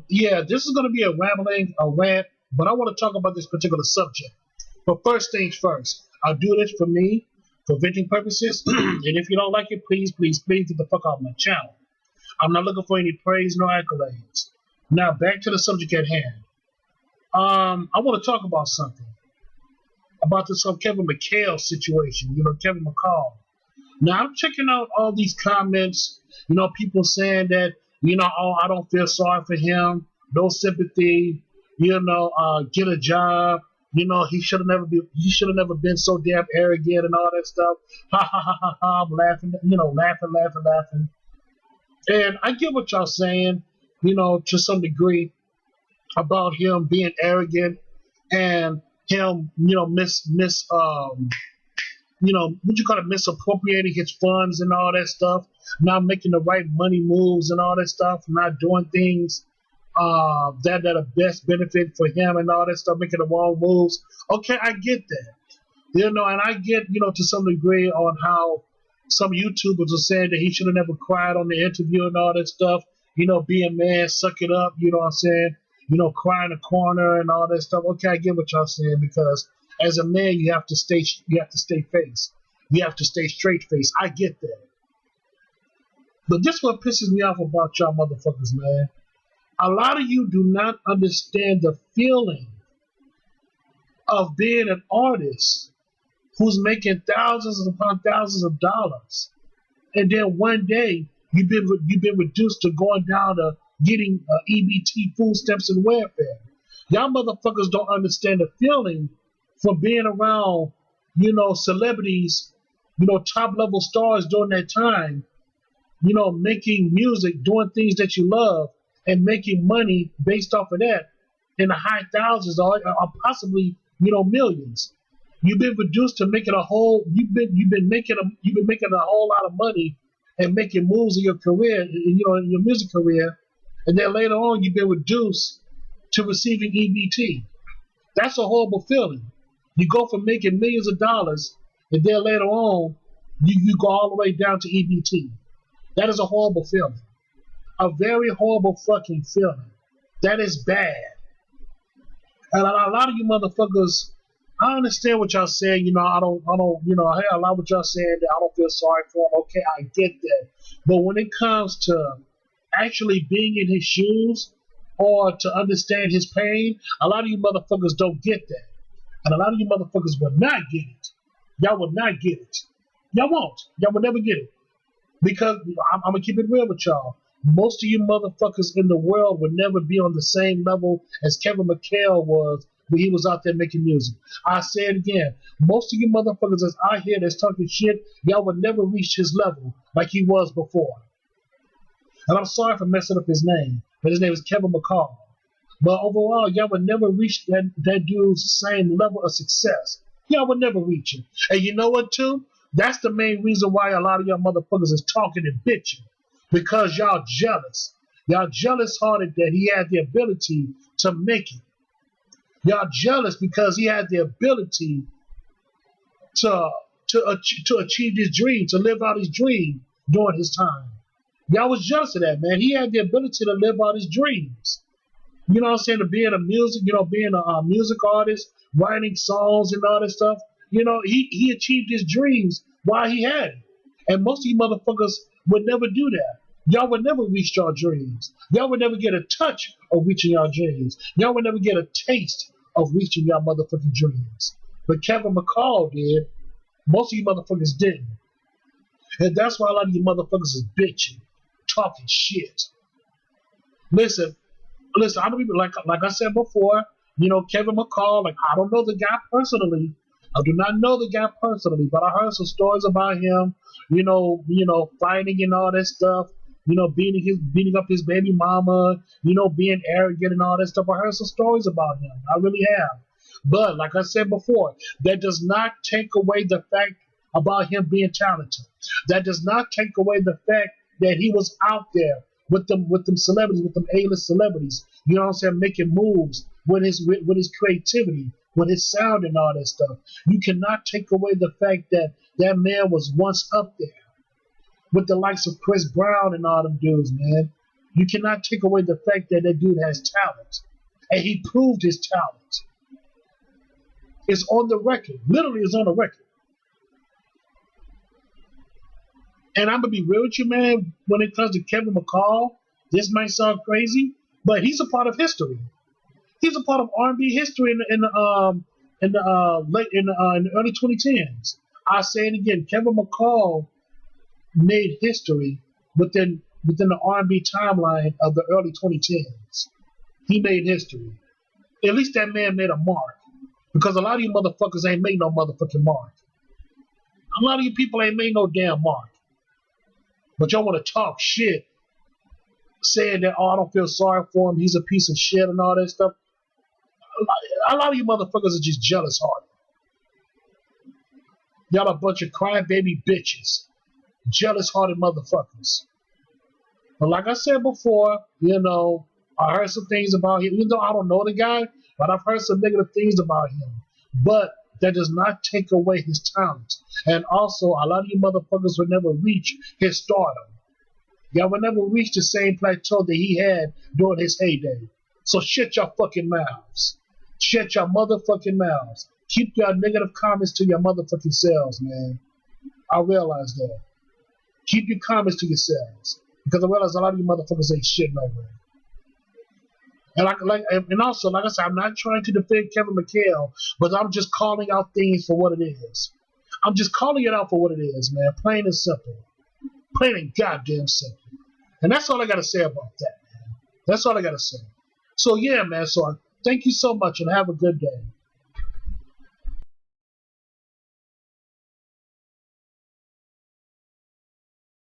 Yeah, this is going to be a rant, but I want to talk about this particular subject. But first things first, I'll do this for me, for venting purposes. And if you don't like it, please get the fuck out of my channel. I'm not looking for any praise nor accolades. Now, back to the subject at hand. I want to talk about something. About this whole Kevin McCall situation, Kevin McCall. Now, I'm checking out all these comments, people saying that, oh, I don't feel sorry for him, no sympathy, get a job, he should have never been so damn arrogant and all that stuff. Ha ha ha ha ha, I'm laughing, laughing. And I get what y'all saying, to some degree about him being arrogant and him, what you call it, misappropriating his funds and all that stuff, not making the right money moves and all that stuff, not doing things that are best benefit for him and all that stuff, making the wrong moves. Okay, I get that. And I get, to some degree on how some YouTubers are saying that he should have never cried on the interview and all that stuff, be a man, suck it up, you know what I'm saying? Cry in the corner and all that stuff. Okay, I get what y'all saying, because as a man, you have to stay face. You have to stay straight face. I get that. But this what pisses me off about y'all motherfuckers, man. A lot of you do not understand the feeling of being an artist who's making thousands upon thousands of dollars, and then one day you've been reduced to going down to getting EBT, food stamps, and welfare. Y'all motherfuckers don't understand the feeling from being around, celebrities, top level stars during that time, making music, doing things that you love, and making money based off of that in the high thousands or possibly, millions. You've been reduced to making you've been making a whole lot of money and making moves in your career, in your music career, and then later on you've been reduced to receiving EBT. That's a horrible feeling. You go from making millions of dollars, and then later on, you go all the way down to EBT. That is a horrible feeling. A very horrible fucking feeling. That is bad. And a lot of you motherfuckers, I understand what y'all saying. I don't, I hear a lot of what y'all saying that I don't feel sorry for him. Okay, I get that. But when it comes to actually being in his shoes or to understand his pain, a lot of you motherfuckers don't get that. And a lot of you motherfuckers will not get it. Y'all will not get it. Y'all won't. Y'all will never get it. Because I'm going to keep it real with y'all. Most of you motherfuckers in the world would never be on the same level as Kevin McCall was when he was out there making music. I say it again. Most of you motherfuckers that's out here that's talking shit, y'all would never reach his level like he was before. And I'm sorry for messing up his name, but his name is Kevin McCall. But overall, y'all would never reach that dude's same level of success. Y'all would never reach it. And you know what, too? That's the main reason why a lot of y'all motherfuckers is talking and bitching. Because y'all jealous. Y'all jealous-hearted that he had the ability to make it. Y'all jealous because he had the ability to achieve his dream, to live out his dream during his time. Y'all was jealous of that, man. He had the ability to live out his dreams. You know what I'm saying? To being a music, being a music artist, writing songs and all that stuff. He achieved his dreams while he had it. And most of you motherfuckers would never do that. Y'all would never reach your dreams. Y'all would never get a touch of reaching your dreams. Y'all would never get a taste of reaching your motherfucking dreams. But Kevin McCall did. Most of you motherfuckers didn't. And that's why a lot of you motherfuckers is bitching, talking shit. Listen, I don't even, like I said before, Kevin McCall, I don't know the guy personally. I do not know the guy personally, but I heard some stories about him, fighting and all that stuff, beating up his baby mama, being arrogant and all that stuff. I heard some stories about him. I really have. But like I said before, that does not take away the fact about him being talented. That does not take away the fact that he was out there with them celebrities, with them A-list celebrities, making moves with his creativity, with his sound and all that stuff. You cannot take away the fact that that man was once up there with the likes of Chris Brown and all them dudes, man. You cannot take away the fact that that dude has talent. And he proved his talent. It's on the record. Literally, it's on the record. And I'm going to be real with you, man, when it comes to Kevin McCall, this might sound crazy, but he's a part of history. He's a part of R&B history in the early 2010s. I say it again, Kevin McCall made history within the R&B timeline of the early 2010s. He made history. At least that man made a mark. Because a lot of you motherfuckers ain't made no motherfucking mark. A lot of you people ain't made no damn mark. But y'all want to talk shit, saying that, oh, I don't feel sorry for him, he's a piece of shit and all that stuff. A lot of you motherfuckers are just jealous-hearted. Y'all a bunch of crybaby bitches. Jealous-hearted motherfuckers. But like I said before, you know, I heard some things about him. Even though I don't know the guy, but I've heard some negative things about him. But that does not take away his talent. And also, a lot of you motherfuckers will never reach his stardom. Y'all will never reach the same plateau that he had during his heyday. So shut your fucking mouths. Shut your motherfucking mouths. Keep your negative comments to your motherfucking selves, man. I realize that. Keep your comments to yourselves. Because I realize a lot of you motherfuckers ain't shit no way. And also, like I said, I'm not trying to defend Kevin McCall, but I'm just calling out things for what it is. I'm just calling it out for what it is, man. Plain and simple. Plain and goddamn simple. And that's all I got to say about that, man. That's all I got to say. So, yeah, man. So, thank you so much and have a good day.